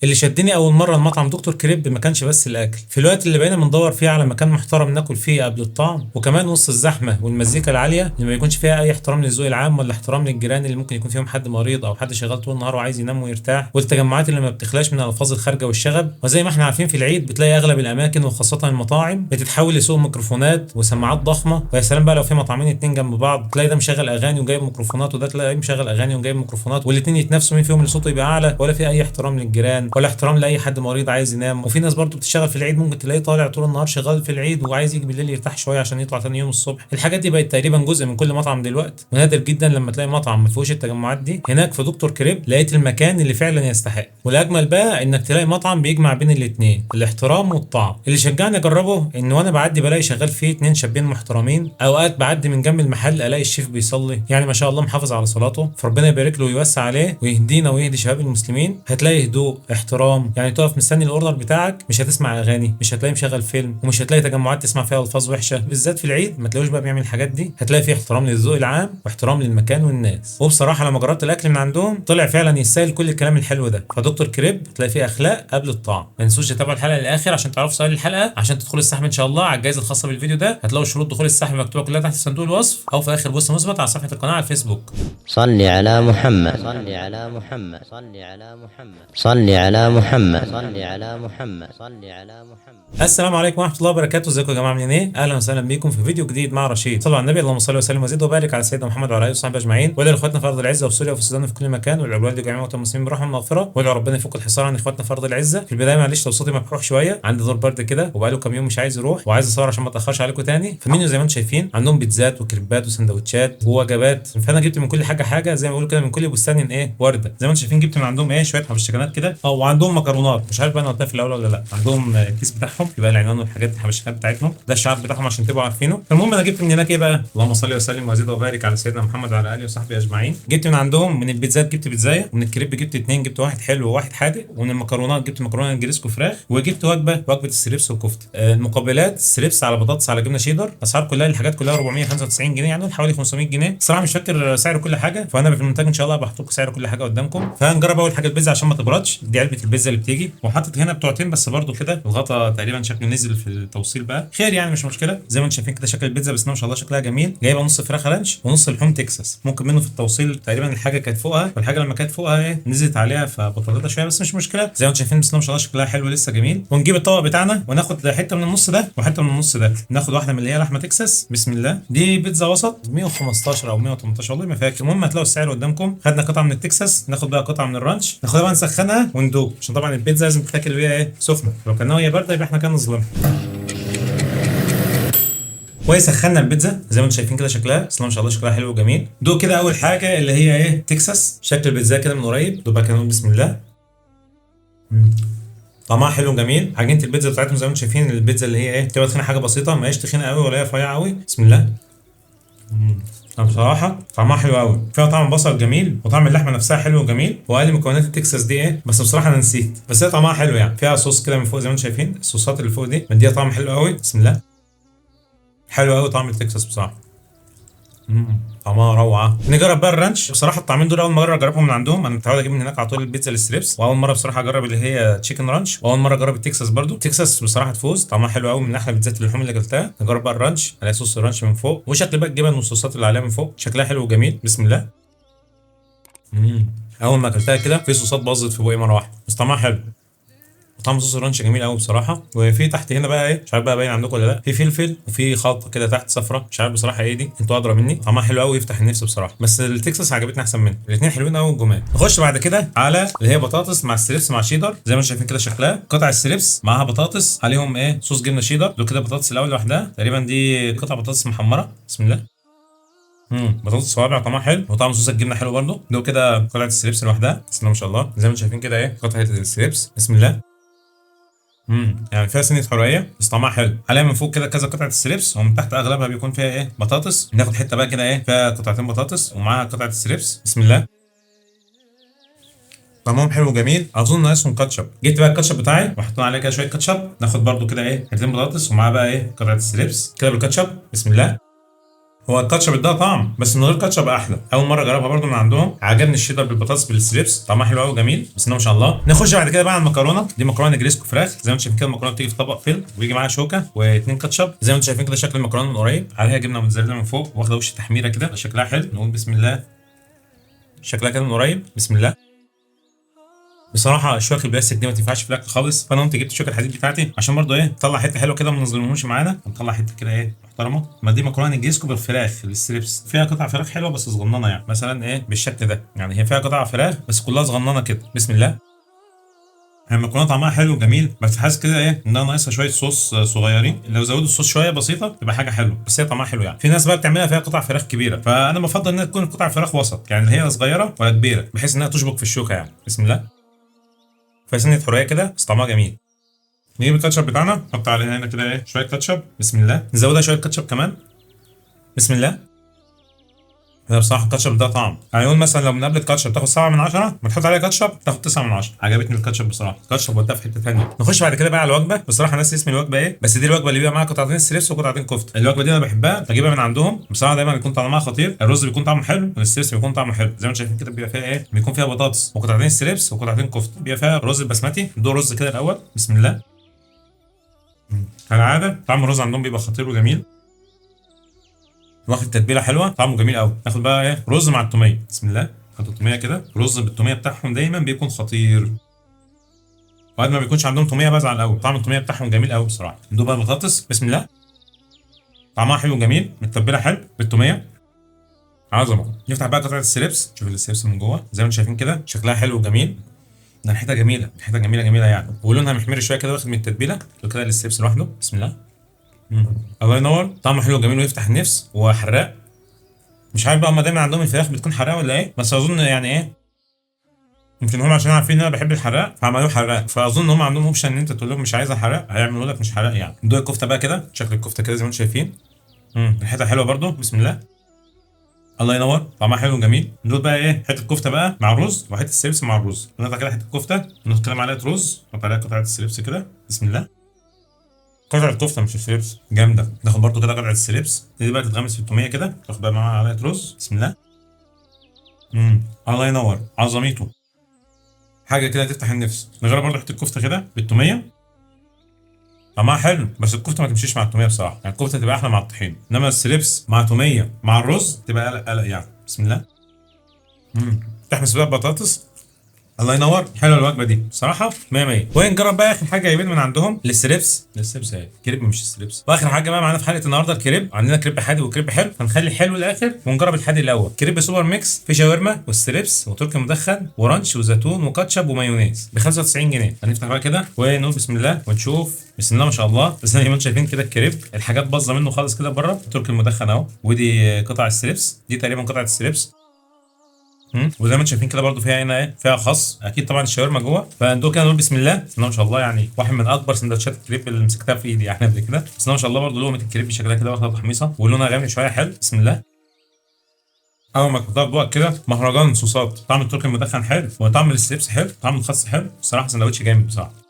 اللي شدني اول مره المطعم دكتور كريب ما كانش بس الاكل، في الوقت اللي بقينا بندور فيه على مكان محترم ناكل فيه قبل الطعم، وكمان وسط الزحمه والمزيكا العاليه اللي ما يكونش فيها اي احترام للذوق العام ولا احترام للجيران اللي ممكن يكون فيهم حد مريض او حد شغال طول النهار وعايز ينام ويرتاح، والتجمعات اللي ما بتخلاش من الالفاظ الخارجه والشغب. وزي ما احنا عارفين في العيد بتلاقي اغلب الاماكن وخاصه المطاعم بتتحول لسوق ميكروفونات وسماعات ضخمه، ويا سلام بقى لو في مطعمين اتنين جنب بعض تلاقي ده مشغل اغاني وجايب ميكروفونات وده تلاقي مشغل اغاني وجايب ميكروفونات، والاتنين يتنافسوا مين فيهم اللي صوته يبقى اعلى، ولا في اي احترام للجيران ولا احترام لاي حد مريض عايز ينام. وفي ناس برضو بتشتغل في العيد ممكن تلاقيه طالع طول النهار شغال في العيد وعايز يجي بالليل يرتاح شويه عشان يطلع ثاني يوم الصبح. الحاجات دي بقت تقريبا جزء من كل مطعم دلوقتي، ونادر جدا لما تلاقي مطعم ما فيهوش التجمعات دي. هناك في دكتور كريب لقيت المكان اللي فعلا يستحق، والاجمل بقى انك تلاقي مطعم بيجمع بين الاثنين، الاحترام والطعم. اللي شجعني اجربه ان وانا بعدي بلاقي شغال فيه اتنين شابين محترمين، اوقات بعدي من جنب المحل الاقي الشيف بيصلي، يعني ما شاء الله محافظ على صلاته، فربنا يبارك له ويوسع عليه ويهدينا ويهدي شباب المسلمين. هتلاقي هدوء احترام، يعني تقف مستني الاوردر بتاعك مش هتسمع اغاني، مش هتلاقي مشغل فيلم، ومش هتلاقي تجمعات تسمع فيها الفاظ وحشه، بالذات في العيد ما تلاقوش بقى بيعمل الحاجات دي. هتلاقي فيه احترام للذوق العام واحترام للمكان والناس. وبصراحه لما جربت الاكل من عندهم طلع فعلا يستاهل كل الكلام الحلو ده. فدكتور كريب تلاقي فيه اخلاق قبل الطعم. ما تنسوش تتابعوا الحلقه للاخر عشان تعرفوا سؤال الحلقه، عشان تدخلوا السحب ان شاء الله على الجائزه الخاصه بالفيديو ده. هتلاقوا شروط دخول السحب مكتوبه كلها تحت صندوق الوصف او في اخر بوست مثبت على صفحه القناه على الفيسبوك. صل على محمد صل على محمد صل على محمد صل على محمد صل على محمد صل على محمد. السلام عليكم ورحمه الله وبركاته، ازيكم يا جماعه عاملين ايه؟ اهلا وسهلا بيكم في فيديو جديد مع رشيد. صلوا على النبي، اللهم صل وسلم وزد وبارك على سيدنا محمد وعلى اله وصحبه اجمعين، وإلى اخواتنا في ارض العزه وفي سوريا وفي السودان وفي كل مكان، والعباد جميع موتى المسلمين برحمه ومغفره، وادعوا ربنا يفك الحصار عن اخواتنا في ارض العزه. في البدايه معلش لو صوتي مبحوح شويه، عندي دور برد كده وبقاله كام يوم مش عايز يروح وعايز اصور عشان ما اتاخرش عليكم تاني. فالمنيو زي ما انتم شايفين عندهم بيتزات وكريبات وسندوتشات ووجبات، فانا جبت من كل حاجه زي ما بيقولوا كده، من كل بستان ايه ورده. زي ما انتم شايفين جبت من عندهم ايه شويه حبشتكنات كده، وعندهم مكرونات، مش عارف بقى انا قلتها في الاول ولا لا. عندهم الكيس بتاعهم يبقى العنوان والحاجات الحبشتكنات بتاعتهم، ده الشعار بتاعهم عشان تبقوا عارفينه. فالمهم انا جبت من هناك ايه بقى، اللهم صل وسلم وزد وبارك على سيدنا محمد وعلى اله وصحبه اجمعين. جبت من عندهم من البيتزات جبت بيتزايه، ومن الكريب جبت اتنين، جبت واحد حلو وواحد حادق، ومن المكرونات جبت مكرونه نجريسكو فراخ، وجبت وجبه الستريبس والكفته. المقبلات ستريبس على بطاطس على جبنه شيدر، اسعار كلها الحاجات كلها 495 جنيه، يعني حوالي 500 جنيه. الصراحه مش فاكر سعر كل حاجه، فانا في المونتاج ان شاء الله بحط لكم سعر كل حاجه قدامكم. فهنجرب اول حاجه البيتزا عشان ما تبردش. دي علبه البيتزا اللي بتيجي، وحاطط هنا بتوعتين بس برده كده، الغطا تقريبا شكله نزل في التوصيل بقى، خير يعني مش مشكله. زي ما انتم شايفين كده شكل البيتزا، بس ما شاء الله شكلها جميل. جايبه نص فراخ رانش ونص لحوم تكساس، ممكن منه في التوصيل تقريبا الحاجه كانت فوقها، والحاجه لما كانت فوقها ايه نزلت عليها فبطلتها شويه، بس مش مشكله. زي ما انتم شايفين بس ما شاء الله شكلها حلو لسه جميل. ونجيب الطبق بتاعنا وناخد حته من النص ده وحته من النص ده، ناخد واحده من اللي هي لحمه تكساس. بسم الله. دي بيتزا وسط 115 او 118 والله ما فاكر، المهم هتلاقوا السعر قدامكم. خدنا قطعه من التكساس، ناخد بقى قطعه من الرانش، ناخدها بقى نسخنها وندوق، عشان طبعا البيتزا لازم تتاكل وهي ايه سخنه، لو كانها وهي بارده يبقى احنا كده نظلمها. وسخنا البيتزا زي ما انتم شايفين كده شكلها، بس ما شاء الله شكلها حلو وجميل. دوق كده اول حاجه اللي هي ايه تكساس، شكل البيتزا كده من قريب. دوق بقى كده بسم الله. طعمها حلو وجميل. عجينه البيتزا بتاعتهم زي ما انتم شايفين، البيتزا اللي هي ايه بتبقى تخينه حاجه بسيطه، ما هيش تخينه قوي ولا هي رفيعه قوي. بسم الله. بصراحه طعمها حلو قوي، فيها طعم بصل جميل وطعم اللحمه نفسها حلو وجميل. وقال لي مكونات التكساس دي ايه، بس بصراحه انا نسيت، بس هي طعمها حلو يعني. فيها صوص كده من فوق زي ما انتم شايفين، الصوصات اللي فوق دي مديها طعم حلو قوي. بسم الله. حلو قوي طعم التكساس بصراحه. طعمها روعه. نجرب بقى الرانش. بصراحه الطعمين دول اول مره اجربهم من عندهم، انا متعود اجيب من هناك على طول البيتزا الستريبس، واول مره بصراحه اجرب اللي هي تشيكن رانش، واول مره اجرب التكساس برده. تكساس بصراحه تفوز، طعمها حلو قوي، من احلى بيتزات اللحوم اللي اكلتها. نجرب بقى الرانش، على صوص الرانش من فوق، وشكل بقى الجبن والصوصات اللي عليها من فوق، شكلها حلو وجميل. بسم الله. اول ما اكلتها كده في صوصات باظت في بوقي مره واحده، بس طعمها حلو. طعم صوص الرانش جميل قوي بصراحه. وفي تحت هنا بقى ايه مش عارف بقى باين عندكم ولا لا، في فلفل وفي خلطه كده تحت صفرة، مش عارف بصراحه ايه دي، انتوا ادرى مني. طعمها حلو قوي يفتح النفس بصراحه، بس التكساس عجبتني احسن منه. الاثنين حلوين قوي وجمال. نخش بعد كده على اللي هي بطاطس مع ستريبس مع شيدر، زي ما انتم شايفين كده شكلها. قطع الستريبس معاها بطاطس عليهم ايه صوص جبنه شيدر. دول كده بطاطس الاول لوحدها، تقريبا دي قطع بطاطس محمره. بسم الله. بطاطس صوابع طعمها حلو، وطعم صوص الجبنه حلو برده. دول كده قطعه الستريبس لوحدها، بسم الله ما شاء الله. زي ما انتم شايفين كده ايه قطعه الستريبس. بسم الله. يعني فيها سنه حريه بس طعمها حلو. عليها من فوق كده كذا قطعه الستريبس، ومن تحت اغلبها بيكون فيها ايه بطاطس. ناخد حته بقى كده ايه فيها قطعتين بطاطس ومعاها قطعه الستريبس. بسم الله. طعمهم حلو وجميل. اظن ناقصهم كاتشب، جبت بقى الكاتشب بتاعي وحطينا عليه كده شويه كاتشب. ناخد برده كده ايه حتتين بطاطس ومعاها بقى ايه قطعه الستريبس كده بالكاتشب. بسم الله. هو الكاتشب اداها طعم بس من غير كاتشب احلى. اول مره اجربها برده من عندهم، عجبني الشيدر بالبطاطس بالستريبس، طعمها حلو قوي وجميل، بسم الله ما شاء الله. نخش بعد كده بقى على المكرونه. دي مكرونه جريسكو فراخ، زي ما انتم شايفين كده المكرونه بتيجي في طبق فيلم ويجي معاها شوكه واثنين كاتشب، زي ما انتم شايفين كده شكل المكرونه من قريب، عليها جبنه موتزاريلا من فوق واخده وش تحميره كده، شكلها حلو. نقول بسم الله. شكلها كده من قريب، بسم الله. بصراحه الشوكه البلاستيك دي ما تنفعش في الاكل خالص، فانا قمت جبت الشوكه الحديد بتاعتي عشان برضه ايه نطلع حته حلوه كده وما نظلمهمش معانا، نطلع حته كده ايه محترمه. ما دي مكرونه جريسكو بالفراخ الستريبس، فيها قطع فراخ حلوه بس صغننه، يعني مثلا ايه بالشكل ده، يعني هي فيها قطع فراخ بس كلها صغننه كده، بسم الله. هي المكرونه طعمها حلو وجميل، بس حاسس كده ايه انها ناقصها شويه صوص صغيرين، لو زودوا الصوص شويه بسيطه تبقى حاجه حلوه، بس هي طعمها حلو يعني. في ناس بقى بتعملها فيها قطع فراخ كبيره، فانا بفضل انها تكون قطع فراخ وسط، يعني هي صغيره ولا كبيره بحيث انها تشبك في الشوكه يعني، بسم الله. فيها سنه حريه كده بس طعمها جميل. نجيب الكاتشب بتاعنا نحط عليها هنا كده ايه شويه كاتشب، بسم الله. نزودها شويه كاتشب كمان، بسم الله. هي بصراحه الكاتشب ده طعم، يعني يقول مثلا لو من قبل الكاتشب تاخد 7 من 10، ما تحط عليها كاتشب تاخد 9 من 10. عجبتني الكاتشب بصراحه، الكاتشب وداها في حته ثانيه. نخش بعد كده بقى على الوجبه. بصراحه ناسي اسم الوجبه ايه، بس دي الوجبه اللي بيبقى معاها قطعتين ستريبس وقطعتين كفته. الوجبه دي انا بحبها، بجيبها من عندهم بصراحه، دايما بيكون طعمها خطير. الرز بيكون طعمه حلو والستريبس بيكون طعمه حلو، زي ما انتم شايفين كده بيبقى فيها ايه، بيكون فيها بطاطس وقطعتين ستريبس وقطعتين كفته، بيبقى فيها الرز البسمتي. ندوق رز كده الاول، بسم الله. كالعاده طعم الرز عندهم بيبقى خطير وجميل، واخد تتبيله حلوه، طعمه جميل قوي. ناخد بقى ايه رز مع التوميه، بسم الله. نحط التوميه كده، رز بالتوميه بتاعهم دايما بيكون خطير، وقت ما بيكونش عندهم توميه بزعل قوي، طعم التوميه بتاعهم جميل قوي بصراحه. ندوق بقى البطاطس، بسم الله. طعمها حلو وجميل، متبله حلو بالتوميه، عظمه. نفتح بقى قطعه الستريبس، شوف الستريبس من جوه زي ما انتم شايفين كده، شكلها حلو وجميل، ده ريحتها جميله، ريحتها جميله جميله يعني، ولونها محمر شويه كده واخد من التتبيله. كده الستريبس لوحده، بسم الله. الله ينور، طعمه حلو وجميل ويفتح النفس وحراق. مش عارف بقى هما دايما عندهم الفراخ بتكون حراقه ولا ايه، بس اظن يعني ايه، يمكن هم عشان عارفين ان انا بحب الحراق فعملوه حراق، فاظن ان هم عندهم اوبشن ان انت تقول لهم مش عايزها حراق هيعملوا لك مش حراق يعني. ندوق الكفته بقى كده، شكل الكفته كده زي ما انتم شايفين، ريحتها حلوه برده، بسم الله. الله ينور، طعمها حلو وجميل. ندوق بقى ايه حته كفته بقى مع الرز وحته السلبس مع الرز. نقطع كده حته كفته ونحط كده معلقه رز، نحط عليها قطعه السلبس كده، بسم الله. قطعه كفته مش السلبس، جامده. ناخد برده كده قطعه السلبس دي بقى تتغمس في التوميه كده، تاخد بقى معاها معلقه رز، بسم الله. الله ينور، عظميته، حاجه كده تفتح النفس. نجرب برضه حته الكفته كده بالتوميه، طعمها حلو بس الكفته ما تمشيش مع التوميه بصراحه، يعني الكفته تبقى احلى مع الطحين، انما الستريبس مع توميه مع الرز تبقى قلق قلق يعني، بسم الله. تحمس بقى بطاطس، الله ينور. حلوه الوجبه دي بصراحه 100 100. ونجرب بقى اخر حاجه جايبين من عندهم الستريبس اهي، كريب مش الستريبس. واخر حاجه بقى معانا في حلقه النهارده الكريب، عندنا كريب حادق وكريب حلو، هنخلي الحلو الاخر ونجرب الحادق الاول. كريب سوبر ميكس، في شاورما والستريبس وتركي مدخن ورانش وزيتون وكاتشب ومايونيز ب 95 جنيه. هنفتح بقى كده ونقول بسم الله ونشوف، بسم الله ما شاء الله. بس زي ما انتم شايفين كده الكريب الحاجات باظه منه خالص كده بره. تركي المدخن اهو، ودي قطع الستريبس، دي تقريبا قطعه الستريبس. وزي ما انتم شايفين كده برده فيها هنا ايه، فيها خس، اكيد طبعا الشاورما جوه. فندوق كده نقول بسم الله. بسم الله ما شاء الله، يعني واحد من اكبر سندوتشات الكريب اللي مسكتها في ايدي يعني قبل كده. بسم الله ما شاء الله، برده لقمه الكريب شكلها كده واخده تحميصه ولونها غامق شويه حلو، بسم الله. اول ما تحطها في بوقك كده مهرجان صوصات، طعم التركي المدخن حلو وطعم الستريبس حلو، طعم الخس حلو، بصراحه سندوتش جامد بصراحه.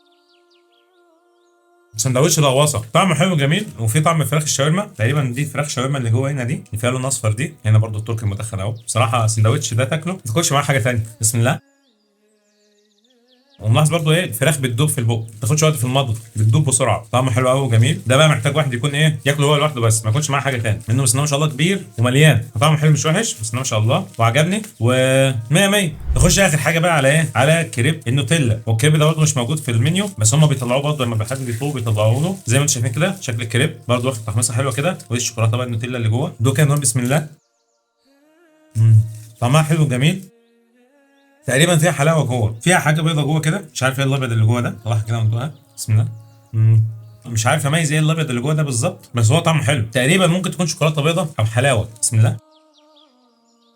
سندوتش لغواصه، طعمه حلو جميل، وفي طعم فراخ الشاورما تقريبا، دي فراخ شاورما اللي جوه هنا دي اللي فيها لون اصفر دي، هنا برده التركي المدخن اهو. بصراحه سندوتش ده تاكله ما تاكلش معاه حاجه ثانيه، بسم الله. وملاحظ برضو ايه الفراخ بتدوب في البق، ما تاخدش وقت في المضغ، بتدوب بسرعه، طعمه حلو قوي وجميل. ده بقى محتاج واحد يكون ايه ياكله هو لوحده بس ما ياكلش معاه حاجه ثانيه، منه بسم الله ما شاء الله كبير ومليان، طعمه حلو مش وحش، بسم الله ما شاء الله وعجبني و100 100. نخش اخر حاجه بقى على ايه، على كريب النوتيلا. والكريب ده برضه مش موجود في المنيو، بس هم بيطلعوه برضه لما حد بيطلبه بيطلعوه له، زي ما انتم شايفين كده شكل الكريب برضه واخد تحميصه حلوه كده، ودي الشوكولاته بقى النوتيلا اللي جوه. دوق كده بسم الله. طعمها حلو وجميل، تقريبا فيها حلاوه جوه، فيها حاجه بيضه جوه كده، مش عارف ايه الابيض اللي جوه ده، طلعها كده وندوقها، بسم الله. مش عارف اميز ايه الابيض اللي جوه ده بالظبط، بس هو طعمه حلو، تقريبا ممكن تكون شوكولاته بيضه او حلاوه، بسم الله.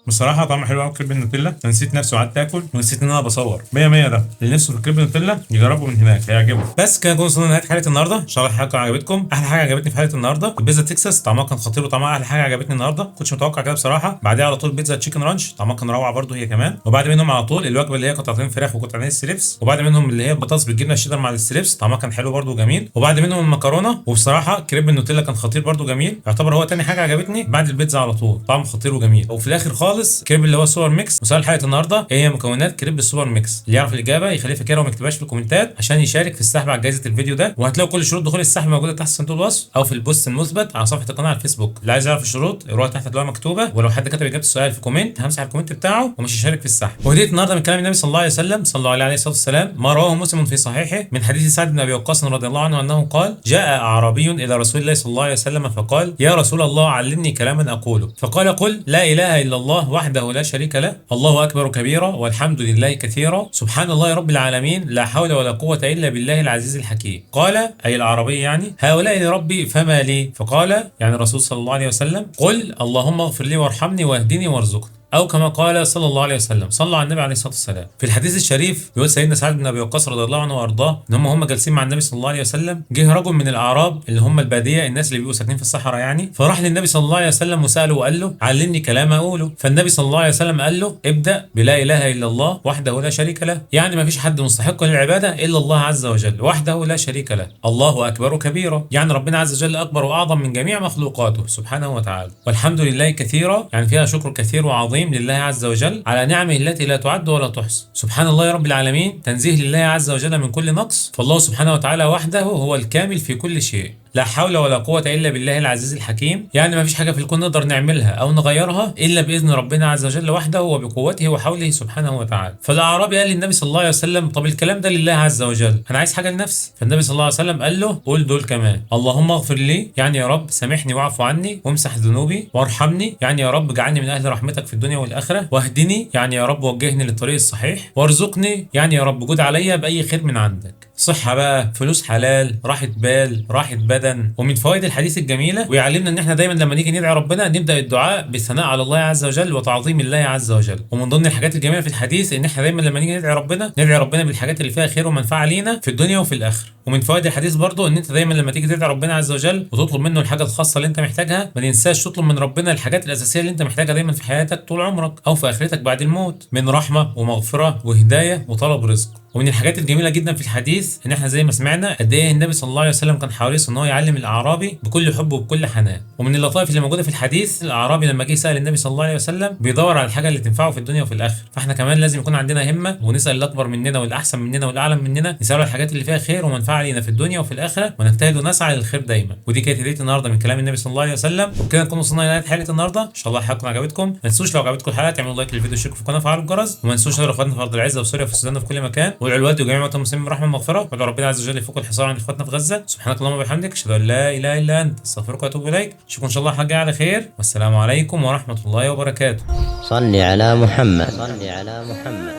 بصراحه طعمه حلو قوي كريب النوتيلا. انا نسيت نفسي وقعدت اكل ونسيت ان انا بصور. 100 100 ده اللي نفسه في كريب النوتيلا يجربه من هناك هيعجبه. بس كده نكون وصلنا لنهايه حلقه النهارده. ان شاء الله الحلقه عجبتكم. احلى حاجه عجبتني في حلقه النهارده البيتزا تكساس، طعمها كان خطير وطعمها احلى حاجه عجبتني النهارده. كنتش متوقع كده بصراحه. بعديها على طول بيتزا تشيكن رانش، طعمها كان روعه برده هي كمان. وبعد منهم على طول الوجبه اللي هي قطعتين فراخ وقطعتين ستريبس، وبعد منهم اللي هي بطاطس بالجبنه الشيدر مع الستريبس، طعمها كان حلو برده وجميل. وبعد منهم المكرونه. وبصراحه كريب النوتيلا كان خطير برده جميل، يعتبر هو تاني حاجه عجبتني بعد البيتزا على طول، طعم خطير وجميل. وفي الاخر خالص كريب اللي هو سوبر ميكس. وسؤال حلقه النهارده ايه هي مكونات كريب السوبر ميكس؟ اللي يعرف الاجابه يخليه فاكرها وما يكتبهاش في الكومنتات عشان يشارك في السحب على جائزه الفيديو ده. وهتلاقوا كل شروط دخول السحب موجوده تحت صندوق الوصف او في البوست المثبت على صفحه القناه على الفيسبوك. اللي عايز يعرف الشروط يروح تحت هتلاقوها مكتوبه، ولو حد كتب اجابه السؤال في كومنت همسح الكومنت بتاعه ومش هيشارك في السحب. وهديه النهارده من كلام النبي صلى الله عليه وسلم، صلى الله عليه الصلاه والسلام، ما رواه مسلم في صحيحه من حديث سعد بن ابي وقاص رضي الله عنه انه قال: جاء اعرابي الى رسول الله صلى الله عليه وسلم فقال: يا رسول الله علمني كلاما اقوله. فقال: قل لا اله الا الله وحده لا شريك له، الله اكبر كبيرا والحمد لله كثيرا، سبحان الله رب العالمين، لا حول ولا قوه الا بالله العزيز الحكيم. قال اي العربي يعني: هؤلاء لربي فما لي؟ فقال يعني الرسول صلى الله عليه وسلم: قل اللهم اغفر لي وارحمني واهدني وارزقني، او كما قال صلى الله عليه وسلم. صلى على النبي عليه الصلاه والسلام. في الحديث الشريف بيقول سيدنا سعد بن ابي وقاص رضي الله عنه وارضاه ان هم جالسين مع النبي صلى الله عليه وسلم، جه رجل من الاعراب اللي هم الباديه، الناس اللي بيبقوا ساكنين في الصحراء يعني، فراح للنبي صلى الله عليه وسلم وساله وقال له: علمني كلام اقوله. فالنبي صلى الله عليه وسلم قال له: ابدا بلا اله الا الله وحده لا شريك له، يعني ما فيش حد مستحق للعباده الا الله عز وجل وحده لا شريك له، الله اكبر كبيرا، يعني ربنا عز وجل اكبر واعظم من جميع مخلوقاته سبحانه وتعالى، والحمد لله كثيرا، يعني فيها شكر كثير وعظيم لله عز وجل على نعمه التي لا تعد ولا تحصى. سبحان الله رب العالمين، تنزيه لله عز وجل من كل نقص، فالله سبحانه وتعالى وحده هو الكامل في كل شيء، لا حول ولا قوة إلا بالله العزيز الحكيم، يعني ما فيش حاجة في الكون نقدر نعملها أو نغيرها إلا بإذن ربنا عز وجل وحده وبقوته وحوله سبحانه وتعالى. فالأعرابي قال للنبي صلى الله عليه وسلم: طب الكلام ده لله عز وجل، أنا عايز حاجة لنفسي. فالنبي صلى الله عليه وسلم قال له: قول دول كمان، اللهم اغفر لي، يعني يا رب سامحني واعف عني وامسح ذنوبي، وارحمني، يعني يا رب اجعلني من أهل رحمتك في الدنيا والآخرة، واهدني، يعني يا رب وجهني للطريق الصحيح، وارزقني، يعني يا رب جود عليا بأي خير من عندك، صحة بقى، فلوس حلال، راحة بال، راحة بدن. ومن فوائد الحديث الجميلة ويعلمنا ان احنا دايما لما نيجي ندعي ربنا نبدأ الدعاء بالثناء على الله عز وجل وتعظيم الله عز وجل. ومن ضمن الحاجات الجميلة في الحديث ان احنا دايما لما نيجي ندعي ربنا بالحاجات اللي فيها خير ومنفعة لينا في الدنيا وفي الآخرة. ومن فوائد الحديث برضو ان انت دايما لما تيجي تدعي ربنا عز وجل وتطلب منه الحاجة الخاصة اللي انت محتاجها، ما تنساش تطلب من ربنا الحاجات الأساسية اللي انت محتاجها دايما في حياتك طول عمرك او في آخرتك بعد الموت، من رحمة ومغفرة وهداية وطلب رزق. ومن الحاجات الجميله جدا في الحديث ان احنا زي ما سمعنا قد ايه النبي صلى الله عليه وسلم كان حريص ان هو يعلم الاعرابي بكل حب وبكل حنان. ومن اللطائف اللي موجوده في الحديث الاعرابي لما جه سال النبي صلى الله عليه وسلم بيدور على الحاجه اللي تنفعه في الدنيا وفي الاخره، فاحنا كمان لازم يكون عندنا همه ونسال الاكبر مننا والاحسن مننا والاعلم مننا، نسال الحاجات اللي فيها خير ومنفعه لينا في الدنيا وفي الاخره، ونجتهد ونسعى للخير دايما. ودي كانت هديه النهارده من كلام النبي صلى الله عليه وسلم. وبكده نكون وصلنا لنهايه حلقه النهارده. ان شاء الله الحلقه عجبتكم. ما تنسوش لو عجبتكم الحلقه تعملوا لايك للفيديو واشتركوا في القناه وفعلوا الجرس. وما تنسوش تدعوا اخواتنا في ارض العزه وسوريا وفي السودان وفي كل مكان، وادعوا الوالد وجميع المسلمين برحمه ومغفره، وادعوا ربنا عز وجل يفك الحصار عن اخواتنا في غزه. سبحانك اللهم وبحمدك، اشهد ان لا اله الا انت، استغفرك واتوب اليك. اشوفكم ان شاء الله حاجه على خير، والسلام عليكم ورحمه الله وبركاته. صل على محمد، صل على محمد،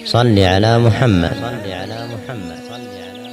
صل على محمد، صل على محمد، صل على محمد، صل على